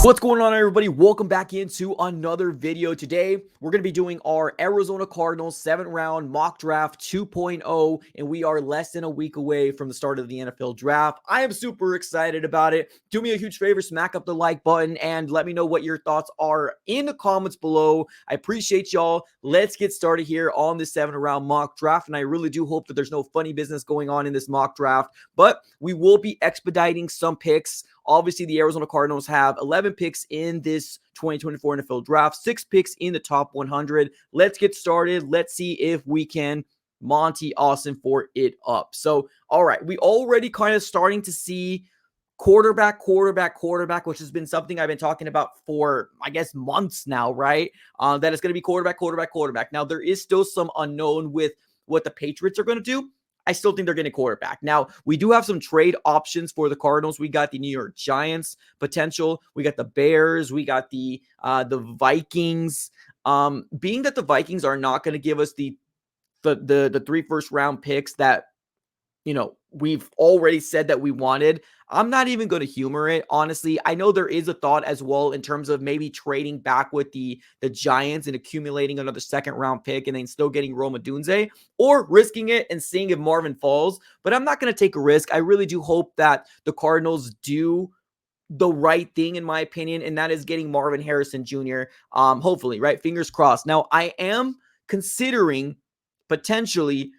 What's going on, everybody? Welcome back into another video. Today, we're going to be doing our Arizona Cardinals 7th round mock draft 2.0, and we are less than a week away from the start of the NFL draft. I am super excited about it. Do me a huge favor, smack up the like button, and let me know what your thoughts are in the comments below. I appreciate y'all. Let's get started here on this 7th round mock draft, and I really do hope that there's no funny business going on in this mock draft, but we will be expediting some picks. Obviously, the Arizona Cardinals have 11 picks in this 2024 NFL draft, 6 picks in the top 100. Let's get started. Let's see if we can Monty Austin for it up. So, all right, we already kind of starting to see quarterback, which has been something I've been talking about for, I guess, months now, right? That it's going to be quarterback. Now, there is still some unknown with what the Patriots are going to do. I still think they're getting quarterback. Now, we do have some trade options for the Cardinals. We got the New York Giants potential. We got the Bears. We got the Vikings. Being that the Vikings are not going to give us the 3 first round picks that we've already said that we wanted, I'm not even going to humor it. Honestly, I know there is a thought as well in terms of maybe trading back with the Giants and accumulating another 2nd round pick and then still getting Rome Odunze, or risking it and seeing if Marvin falls. But I'm not going to take a risk. I really do hope that the Cardinals do the right thing, in my opinion, and that is getting Marvin Harrison Jr. Hopefully, right? Fingers crossed. Now, I am considering potentially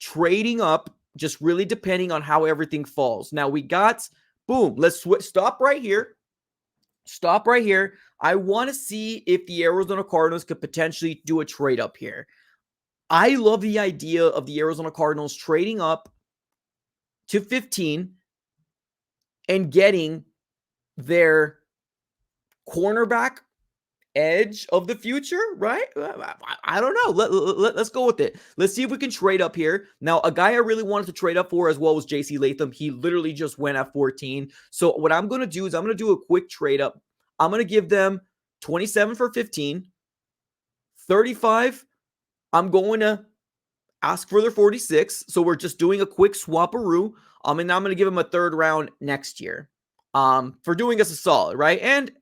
trading up, just really depending on how everything falls. Now we got, boom, let's stop right here. Stop right here. I want to see if the Arizona Cardinals could potentially do a trade up here. I love the idea of the Arizona Cardinals trading up to 15 and getting their cornerback edge of the future, right? I don't know. Let's go with it. Let's see if we can trade up here. Now, a guy I really wanted to trade up for as well was JC Latham. He literally just went at 14. So what I'm going to do is I'm going to do a quick trade up. I'm going to give them 27 for 15, 35. I'm going to ask for their 46. So we're just doing a quick swap-a-roo. And now I'm going to give them a 3rd round next year for doing us a solid, right? And,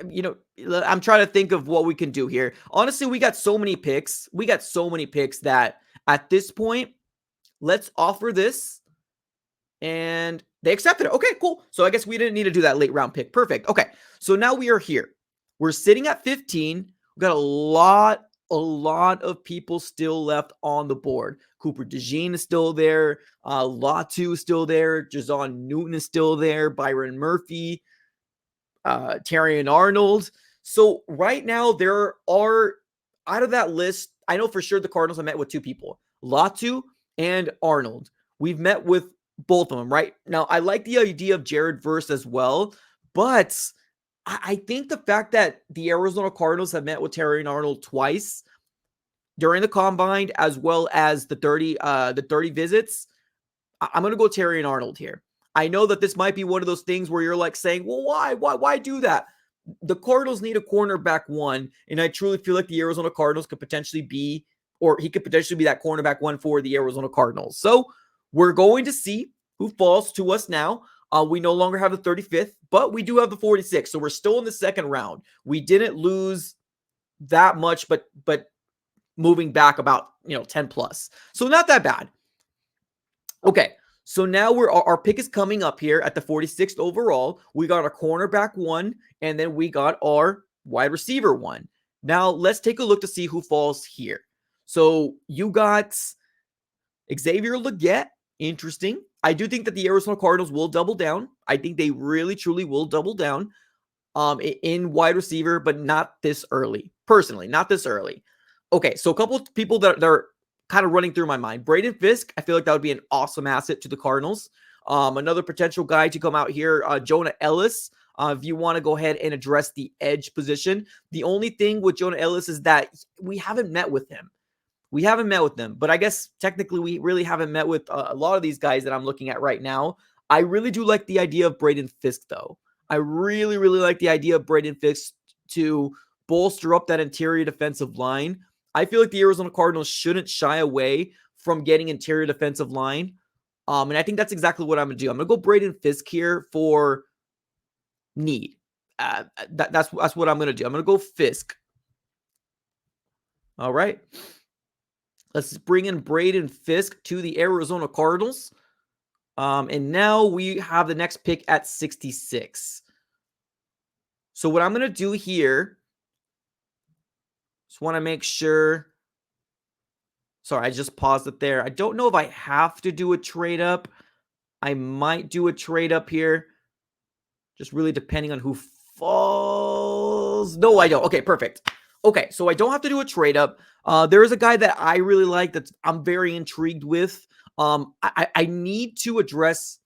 I'm trying to think of what we can do here. Honestly, we got so many picks. That at this point, let's offer this. And they accepted it. Okay, cool. So I guess we didn't need to do that late round pick. Perfect. Okay. So now we are here. We're sitting at 15. We got a lot of people still left on the board. Cooper DeJean is still there. Latu is still there. Jason Newton is still there. Byron Murphy. Terrion Arnold. So right now there are, out of that list, I know for sure the Cardinals have met with 2 people, Latu and Arnold. We've met with both of them, right? Now, I like the idea of Jared Verse as well, but I think the fact that the Arizona Cardinals have met with Terrion Arnold twice during the combine, as well as the 30 visits, I'm going to go Terrion Arnold here. I know that this might be one of those things where you're like saying, well, why do that? The Cardinals need a cornerback 1, and I truly feel like the Arizona Cardinals could potentially be, or he could potentially be that cornerback 1 for the Arizona Cardinals. So we're going to see who falls to us now. We no longer have the 35th, but we do have the 46th. So we're still in the 2nd round. We didn't lose that much, but moving back about 10 plus. So not that bad. Okay. So now our pick is coming up here at the 46th overall. We got our cornerback 1, and then we got our wide receiver 1. Now let's take a look to see who falls here. So you got Xavier Legette. Interesting. I do think that the Arizona Cardinals will double down. I think they really, truly will double down in wide receiver, but not this early. Personally, not this early. Okay, so a couple of people that are kind of running through my mind. Braden Fisk, I feel like that would be an awesome asset to the Cardinals. Another potential guy to come out here, Jonah Ellis. If you want to go ahead and address the edge position. The only thing with Jonah Ellis is that we haven't met with him. But I guess technically we really haven't met with a lot of these guys that I'm looking at right now. I really do like the idea of Braden Fisk, though. I really, really like the idea of Braden Fisk to bolster up that interior defensive line. I feel like the Arizona Cardinals shouldn't shy away from getting interior defensive line. And I think that's exactly what I'm going to do. I'm going to go Braden Fisk here for need. That's what I'm going to do. I'm going to go Fisk. All right. Let's bring in Braden Fisk to the Arizona Cardinals. And now we have the next pick at 66. So what I'm going to do here, just want to make sure. Sorry, I just paused it there. I don't know if I have to do a trade up. I might do a trade up here. Just really depending on who falls. No, I don't. Okay, perfect. Okay, so I don't have to do a trade up. There is a guy that I really like that I'm very intrigued with. I need to address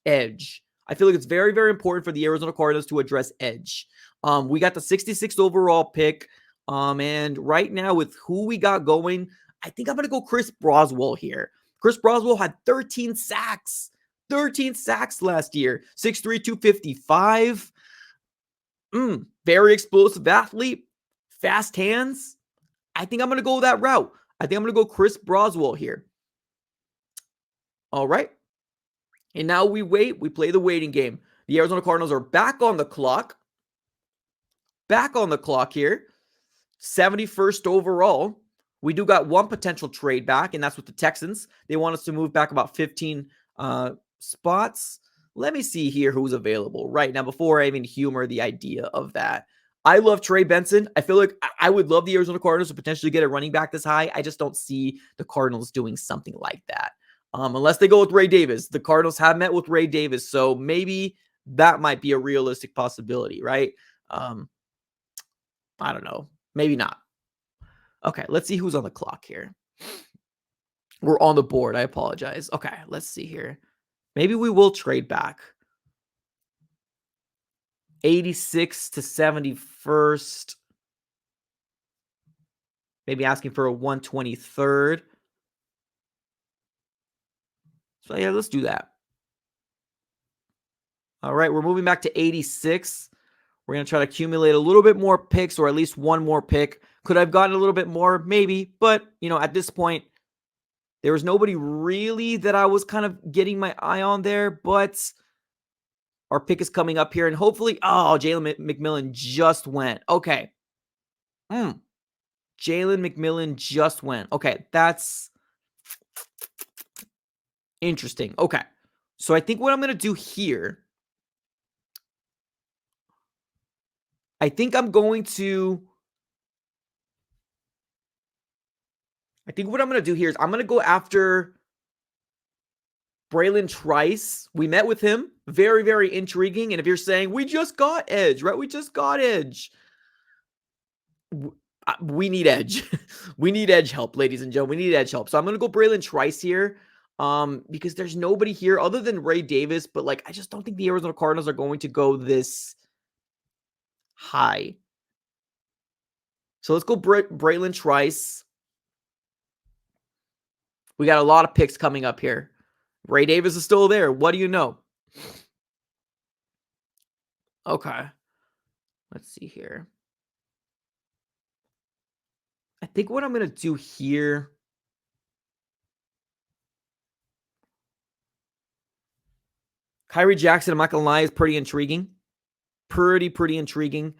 edge. I feel like it's very, very important for the Arizona Cardinals to address edge. We got the 66th overall pick. And right now with who we got going, I think I'm going to go Chris Broswell here. Chris Broswell had 13 sacks. 13 sacks last year. 6'3", 255. Very explosive athlete. Fast hands. I think I'm going to go that route. I think I'm going to go Chris Broswell here. All right. And now we wait. We play the waiting game. The Arizona Cardinals are back on the clock. Back on the clock here. 71st overall. We do got one potential trade back, and that's with the Texans. They want us to move back about 15 spots. Let me see here who's available right now before I even humor the idea of that. I love Trey Benson. I feel like I would love the Arizona Cardinals to potentially get a running back this high. I just don't see the Cardinals doing something like that. Unless they go with Ray Davis. The Cardinals have met with Ray Davis, so maybe that might be a realistic possibility, right? I don't know. Maybe not. Okay, let's see who's on the clock here. We're on the board. I apologize. Okay, let's see here. Maybe we will trade back. 86 to 71st. Maybe asking for a 123rd. So yeah, let's do that. All right, we're moving back to 86. We're going to try to accumulate a little bit more picks, or at least one more pick. Could I have gotten a little bit more? Maybe. But, at this point, there was nobody really that I was kind of getting my eye on there. But our pick is coming up here. And hopefully, Jalen McMillan just went. Okay. Jalen McMillan just went. Okay, that's interesting. Okay. So I think what I'm going to do here, I think what I'm going to do here is I'm going to go after Braylon Trice. We met with him. Very, very intriguing. And if you're saying, we just got edge, right? We just got edge. We need edge. We need edge help, ladies and gentlemen. We need edge help. So I'm going to go Braylon Trice here because there's nobody here other than Ray Davis. But, I just don't think the Arizona Cardinals are going to go this high. So let's go Braylon Trice. We got a lot of picks coming up here. Ray Davis is still there. What do you know? Okay. Let's see here. I think what I'm going to do here. Kyrie Jackson, I'm not going to lie, is pretty intriguing. Pretty intriguing.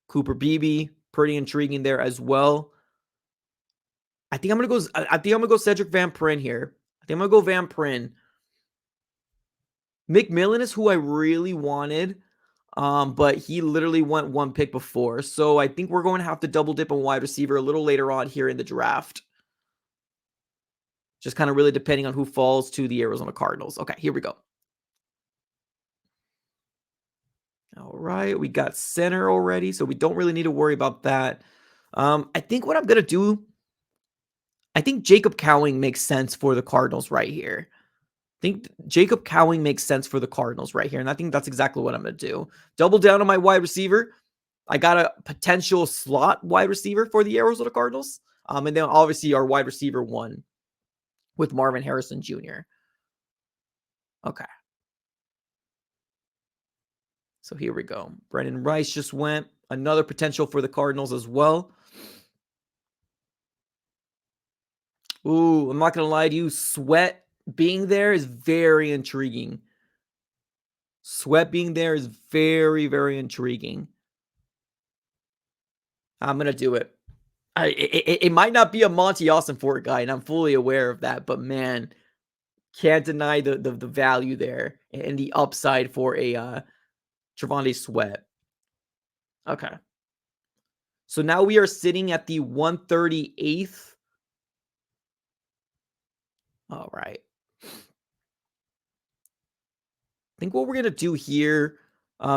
Cooper Beebe, pretty intriguing there as well. I think I'm going to go Cedric Van Prin here. I think I'm going to go Van Prin. McMillan is who I really wanted, but he literally went one pick before. So I think we're going to have to double dip on wide receiver a little later on here in the draft. Just kind of really depending on who falls to the Arizona Cardinals. Okay, here we go. All right, we got center already, so we don't really need to worry about that. I think what I'm going to do, I think Jacob Cowing makes sense for the Cardinals right here. I think Jacob Cowing makes sense for the Cardinals right here, and I think that's exactly what I'm going to do. Double down on my wide receiver. I got a potential slot wide receiver for the Arizona Cardinals. And then obviously our wide receiver one with Marvin Harrison Jr. Okay. So here we go. Brendan Rice just went. Another potential for the Cardinals as well. Ooh, I'm not gonna lie to you. Sweat being there is very intriguing. Sweat being there is very, very intriguing. I'm gonna do it. It might not be a Monty Fort guy, and I'm fully aware of that. But man, can't deny the value there and the upside for a Trevante Sweat. Okay, so now we are sitting at the 138th. All right. I think what we're going to do here,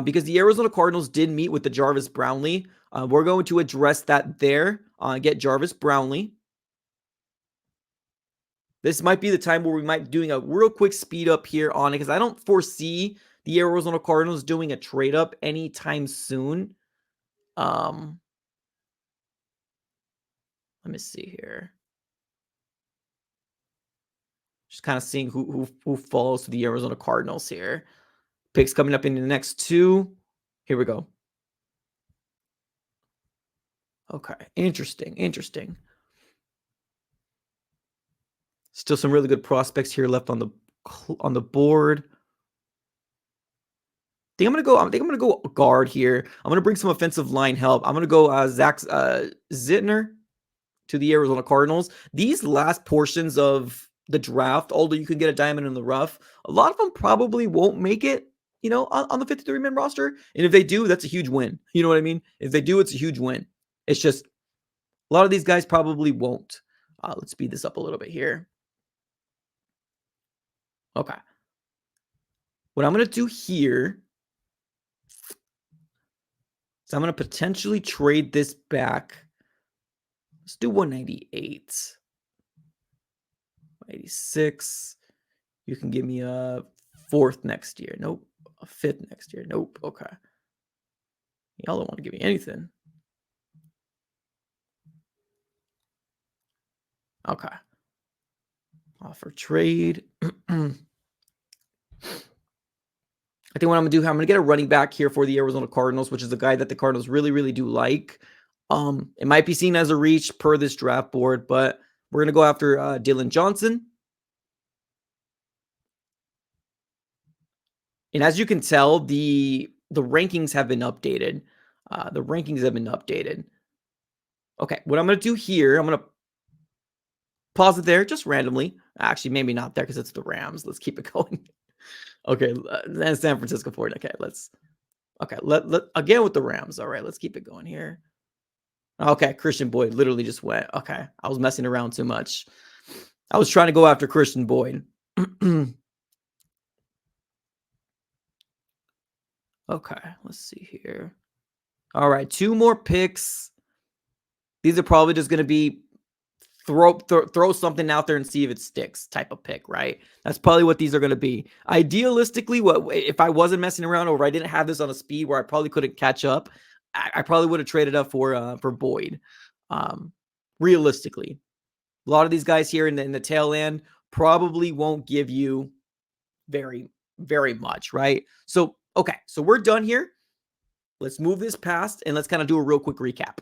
because the Arizona Cardinals did meet with the Jarvis Brownlee, we're going to address that there, get Jarvis Brownlee. This might be the time where we might be doing a real quick speed up here on it, because I don't foresee the Arizona Cardinals doing a trade up anytime soon. Let me see here. Just kind of seeing who falls to the Arizona Cardinals here. Picks coming up in the next two. Here we go. Okay, interesting. Still some really good prospects here left on the board. I think I'm gonna go guard here. I'm gonna bring some offensive line help. I'm gonna go Zach Zittner to the Arizona Cardinals. These last portions of the draft, although you can get a diamond in the rough, a lot of them probably won't make it, on the 53-man roster. And if they do, that's a huge win. You know what I mean? If they do, it's a huge win. It's just a lot of these guys probably won't. Let's speed this up a little bit here. Okay. What I'm going to do here is I'm going to potentially trade this back. Let's do 198. 186. You can give me a fourth next year. Nope. A fifth next year. Nope. Okay. Y'all don't want to give me anything. Okay. Offer trade. I think what I'm going to do, I'm going to get a running back here for the Arizona Cardinals, which is a guy that the Cardinals really, really do like. It might be seen as a reach per this draft board, but we're going to go after Dillon Johnson. And as you can tell, the rankings have been updated. Okay, what I'm going to do here, I'm going to pause it there just randomly. Actually, maybe not there because it's the Rams. Let's keep it going. Okay, then San Francisco 40. Okay, let again with the Rams. All right, let's keep it going here. Okay, Christian Boyd literally just went. Okay, I was messing around too much. I was trying to go after Christian Boyd. Okay, let's see here. All right, two more picks. These are probably just going to be throw something out there and see if it sticks type of pick, right? That's probably what these are going to be. Idealistically, what if I wasn't messing around or I didn't have this on a speed where I probably couldn't catch up, I probably would have traded up for Boyd. Realistically, a lot of these guys here in the tail end probably won't give you very, very much, right? So, okay, so we're done here. Let's move this past and let's kind of do a real quick recap.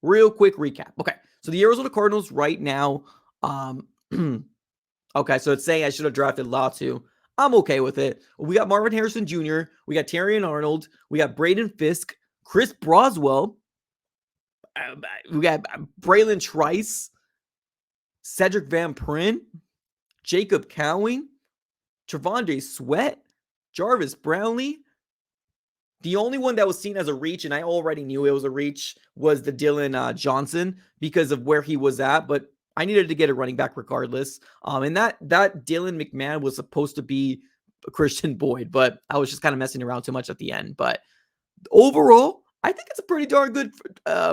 Okay, so the Arizona Cardinals right now, okay, so it's saying I should have drafted Latu. I'm okay with it. We got Marvin Harrison Jr., we got Terrion Arnold, we got Braden Fisk, Chris Broswell, we got Braylon Trice, Cedric Van Prin, Jacob Cowing, Trevante Sweat, Jarvis Brownlee. The only one that was seen as a reach, and I already knew it was a reach, was the Dillon Johnson because of where he was at. But I needed to get a running back regardless. And that Dylan McMahon was supposed to be Christian Boyd, but I was just kind of messing around too much at the end. But overall, I think it's a pretty darn good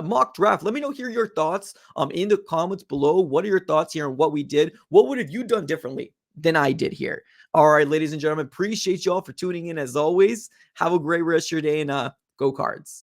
mock draft. Let me know here your thoughts in the comments below. What are your thoughts here on what we did? What would have you done differently than I did here? All right, ladies and gentlemen, appreciate y'all for tuning in as always. Have a great rest of your day and go Cards.